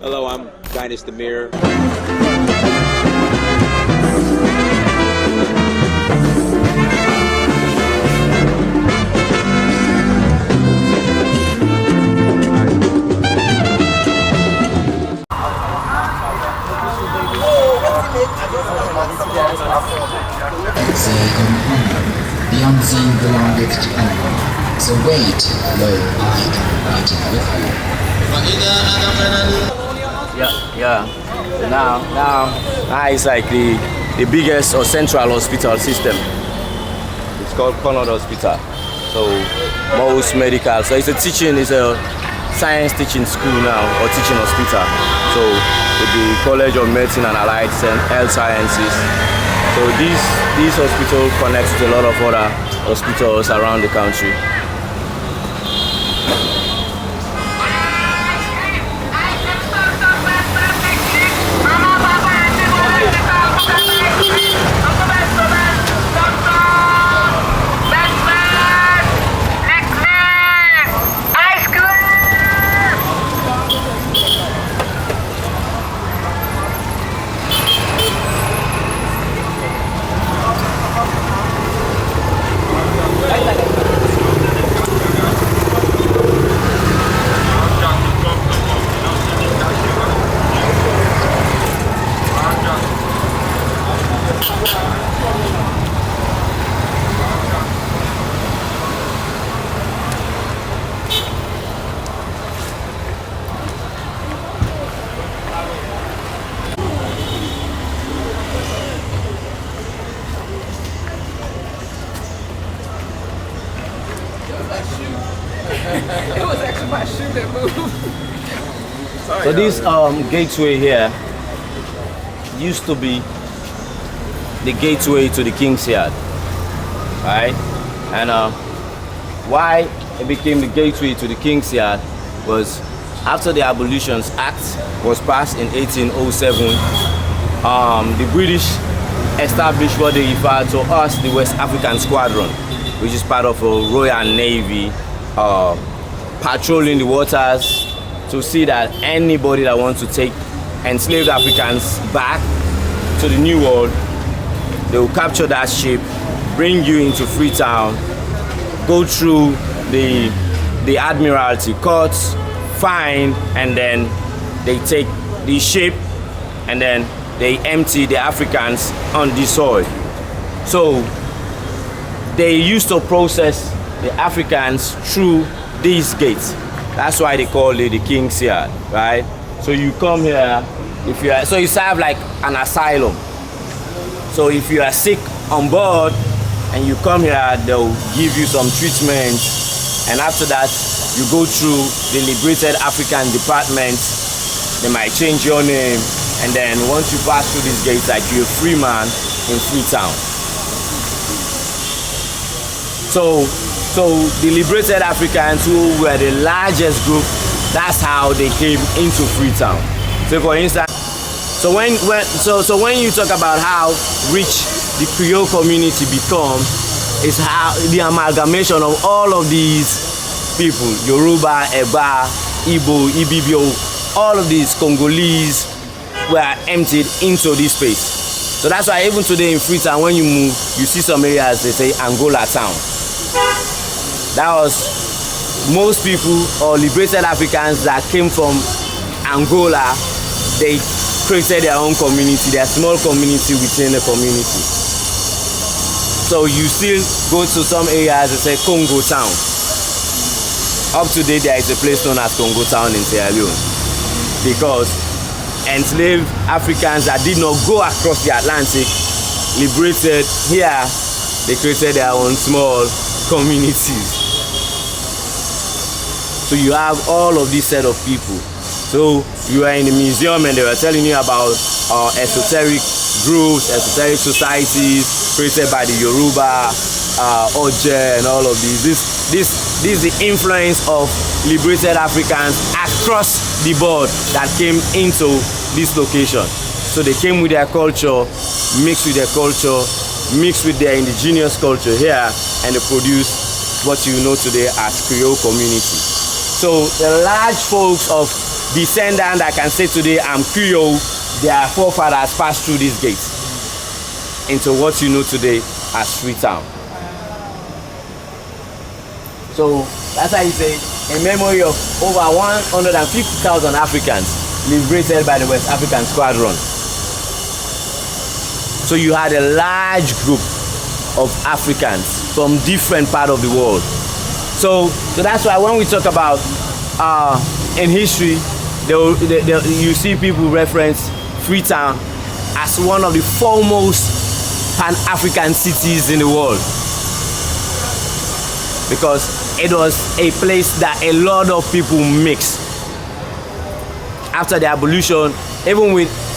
Hello, I'm amirdynast Amir. The unseen belongeth to Allah. So wait, lo, I am waiting with you. Yeah. Now it's like the biggest or central hospital system. It's called Colonial Hospital. So most medical. So it's a science teaching school now, or teaching hospital. So with the College of Medicine and Allied Health Sciences. So this hospital connects to a lot of other hospitals around the country. It was actually my shoe that moved. Sorry, so this gateway here used to be the gateway to the King's Yard, right? And why it became the gateway to the King's Yard was after the Abolitions Act was passed in 1807. The British established what they refer to as the West African Squadron, which is part of a Royal Navy, patrolling the waters to see that anybody that wants to take enslaved Africans back to the New World, they will capture that ship, bring you into Freetown, go through the Admiralty courts, fine, and then they take the ship and then they empty the Africans on the soil. So they used to process the Africans through these gates. That's why they call it the King's Yard, right? So you come here, if you are, so you serve like an asylum. So if you are sick on board and you come here, they'll give you some treatment, and after that you go through the liberated African department. They might change your name, and then once you pass through these gates, like you're a free man in Freetown. So the liberated Africans, who were the largest group, that's how they came into Freetown. So for instance, so when you talk about how rich the Creole community become, is how the amalgamation of all of these people, Yoruba, Eba, Igbo, Ibibio, all of these Congolese were emptied into this space. So that's why even today in Freetown, when you move, you see some areas they say Angola town. That was most people or liberated Africans that came from Angola. They created their own community, their small community within the community. So you still go to some areas that say Congo town. Up to date, there is a place known as Congo town in Sierra Leone, because enslaved Africans that did not go across the Atlantic, liberated here, they created their own small communities. So you have all of this set of people. So you are in the museum and they were telling you about esoteric groups, esoteric societies created by the Yoruba, Oje, and all of these. This is the influence of liberated Africans across the board that came into this location. So they came with their culture, mixed with their culture, mixed with their indigenous culture here, and they produced what you know today as Creole community. So the large folks of descendant that can say today I'm Creole, their forefathers passed through these gates into what you know today as Freetown. So that's how you say, in memory of over 150,000 Africans liberated by the West African Squadron. So you had a large group of Africans from different parts of the world. So that's why when we talk about in history, you see people reference Freetown as one of the foremost Pan-African cities in the world, because it was a place that a lot of people mixed after the abolition, even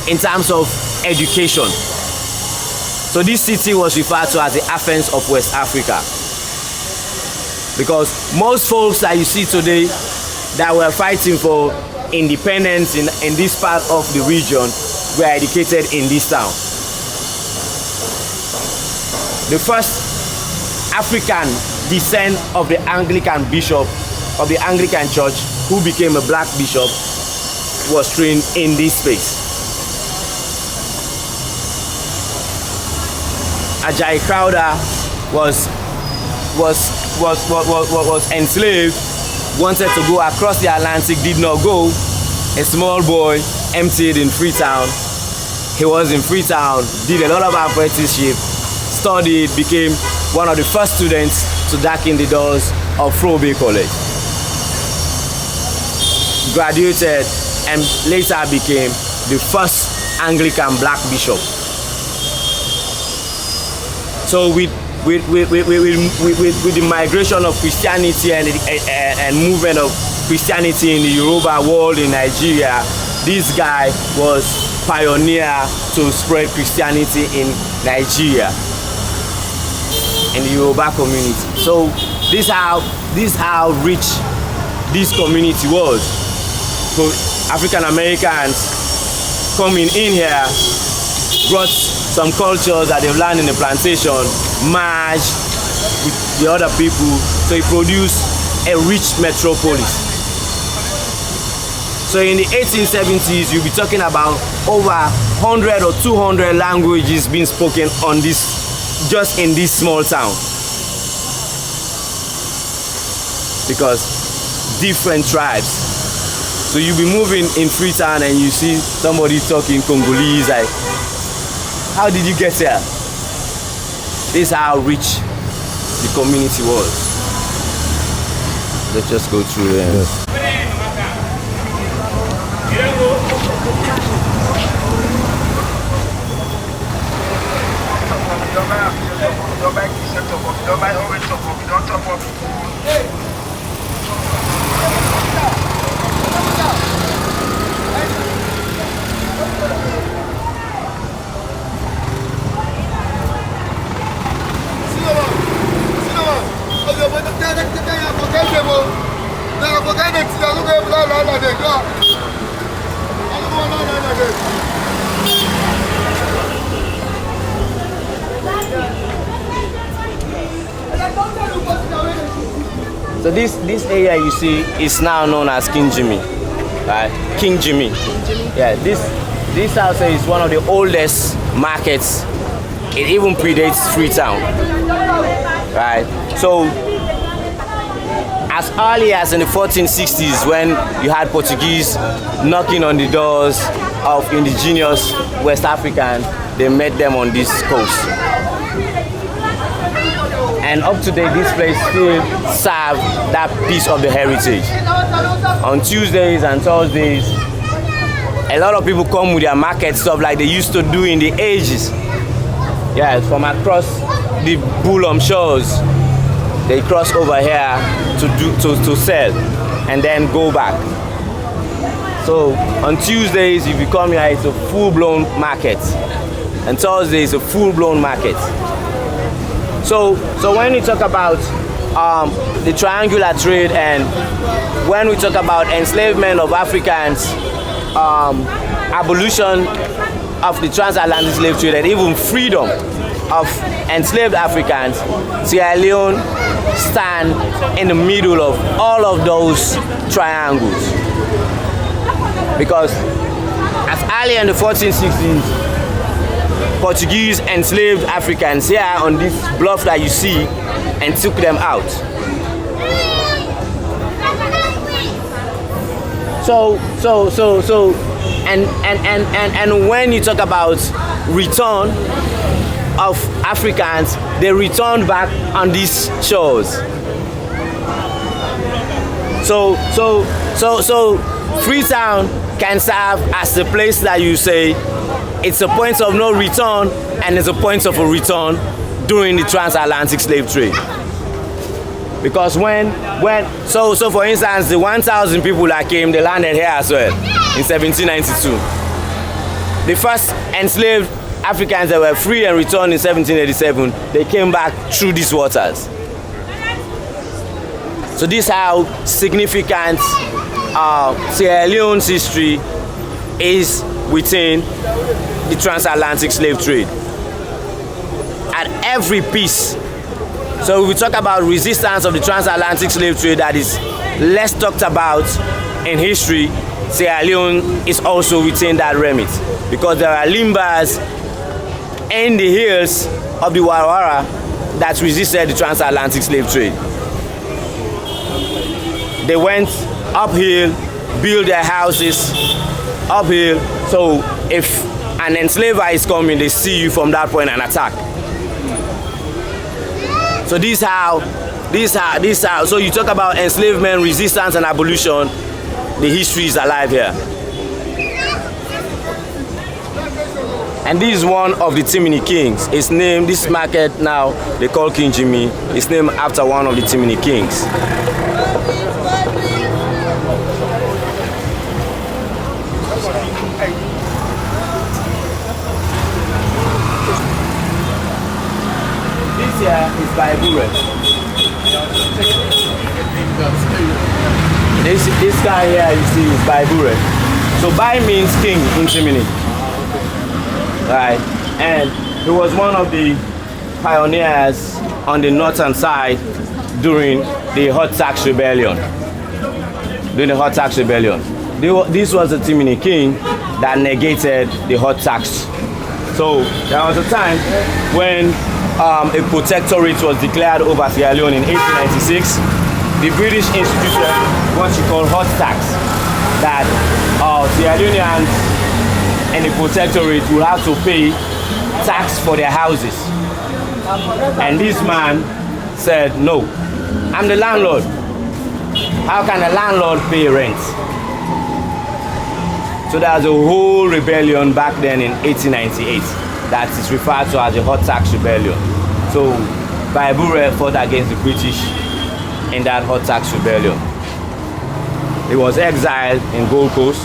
in terms of education. So this city was referred to as the Athens of West Africa, because most folks that you see today that were fighting for independence in this part of the region were educated in this town. The first African descent of the Anglican bishop of the Anglican Church, who became a black bishop, was trained in this space. Ajayi Crowther was enslaved, wanted to go across the Atlantic, did not go. A small boy emptied in Freetown. He was in Freetown, did a lot of apprenticeship, studied, became one of the first students to darken the doors of Frobe College. Graduated and later became the first Anglican black bishop. So with the migration of Christianity and movement of Christianity in the Yoruba world in Nigeria, this guy was pioneer to spread Christianity in Nigeria, in the Yoruba community. So this how rich this community was. So African Americans coming in here brought some cultures that they've learned in the plantation, merged with the other people, so it produced a rich metropolis. So in the 1870s, you'll be talking about over 100 or 200 languages being spoken on this, just in this small town. Because different tribes. So you'll be moving in Freetown and you see somebody talking Congolese, like, how did you get here? This is how rich the community was. Let's just go through there. Yes. So this area you see is now known as King Jimmy, right? King Jimmy. Yeah, this house is one of the oldest markets. It even predates Freetown, right? So as early as in the 1460s, when you had Portuguese knocking on the doors of indigenous West Africans, they met them on this coast. And up to date, this place still serves that piece of the heritage. On Tuesdays and Thursdays, a lot of people come with their market stuff like they used to do in the ages. Yeah, from across the Bullum shores, they cross over here to sell and then go back. So on Tuesdays, if you come here, it's a full-blown market, and Thursday is a full-blown market. So when we talk about the triangular trade, and when we talk about enslavement of Africans, abolition of the transatlantic slave trade, and even freedom of enslaved Africans, Sierra Leone stand in the middle of all of those triangles. Because as early in the 1460s, Portuguese enslaved Africans here on this bluff that you see and took them out. And when you talk about return of Africans, they returned back on these shores. So Freetown can serve as the place that you say it's a point of no return and it's a point of a return during the transatlantic slave trade. Because so for instance, the 1,000 people that came, they landed here as well in 1792. The first enslaved Africans that were free and returned in 1787, they came back through these waters. So this is how significant Sierra Leone's history is within the transatlantic slave trade. At every piece. So we talk about resistance of the transatlantic slave trade that is less talked about in history. Sierra Leone is also within that remit because there are limbers in the hills of the Warawara that resisted the transatlantic slave trade. They went uphill, built their houses uphill, so if an enslaver is coming, they see you from that point and attack. So this how, so you talk about enslavement, resistance and abolition, the history is alive here. And this is one of the Timini kings. It's named, this market now, they call King Jimmy, it's named after one of the Timini kings. This here is Baibure. This guy here you see is Baibure. So Bai means king in Timini. Right, and he was one of the pioneers on the northern side during the Hot Tax Rebellion. This was the Timini king that negated the hot tax. So there was a time when a protectorate was declared over Sierra Leone in 1896. The British instituted what you call hot tax, that Sierra Leoneans and the protectorate will have to pay tax for their houses. And this man said, no, I'm the landlord. How can a landlord pay rent? So there was a whole rebellion back then in 1898 that is referred to as the Hot Tax Rebellion. So Baibure fought against the British in that Hot Tax Rebellion. He was exiled in Gold Coast.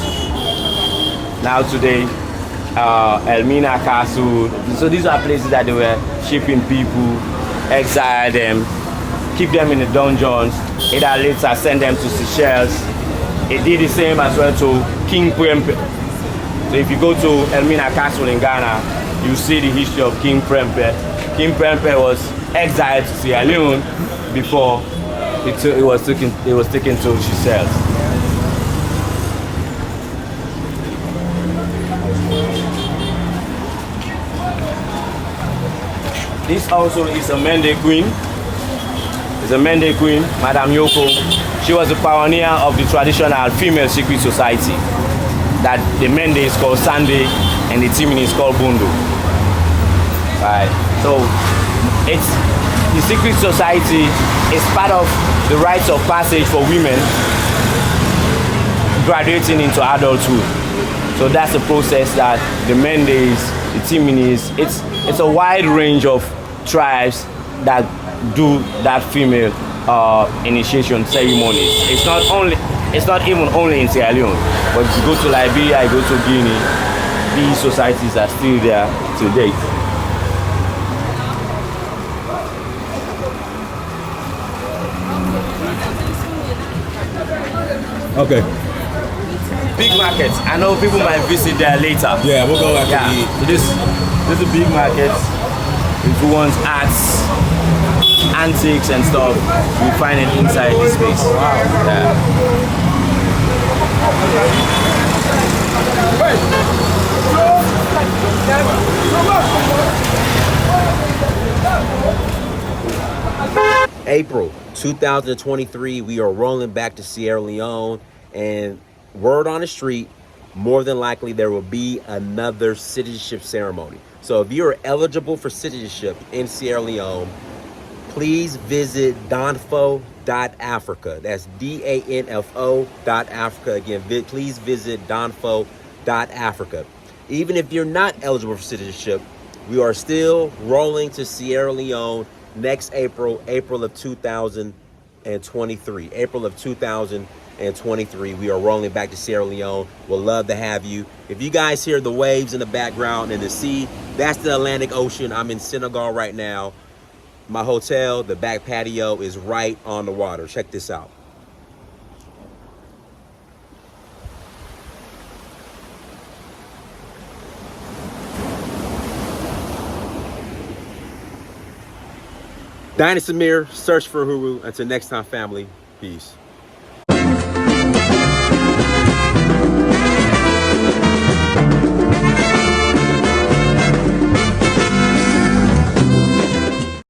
Now today, Elmina Castle. So these are places that they were shipping people, exile them, keep them in the dungeons, either later send them to Seychelles. It did the same as well to King Prempeh. So if you go to Elmina Castle in Ghana, you see the history of King Prempeh. King Prempeh was exiled to Sierra Leone before it was taken to Seychelles. This also is a Mende queen. It's a Mende queen, Madame Yoko. She was a pioneer of the traditional female secret society. That the Mende is called Sande and the Timini is called Bondo. Right. So it's the secret society is part of the rites of passage for women graduating into adulthood. So that's the process that the Mendes, the Timinis, it's a wide range of tribes that do that female initiation ceremonies. It's not even only in Sierra Leone, but if you go to Liberia, you go to Guinea, these societies are still there to date. Okay. Big markets. I know people might visit there later. Yeah, we'll go after Yeah. So this is a big market. If you want arts, antiques and stuff, you find it inside this space. Wow. Yeah. April 2023, we are rolling back to Sierra Leone, and word on the street, more than likely there will be another citizenship ceremony. So if you're eligible for citizenship in Sierra Leone, please visit danfo.africa. That's DANFO.Africa. Again, please visit danfo.Africa. Even if you're not eligible for citizenship, we are still rolling to Sierra Leone next April of 2023. April of 2023, we are rolling back to Sierra Leone. We'll love to have you. If you guys hear the waves in the background and the sea, that's the Atlantic Ocean. I'm in Senegal right now. My hotel, the back patio, is right on the water. Check this out. Dynasty Amir, search for Uhuru. Until next time, family. Peace.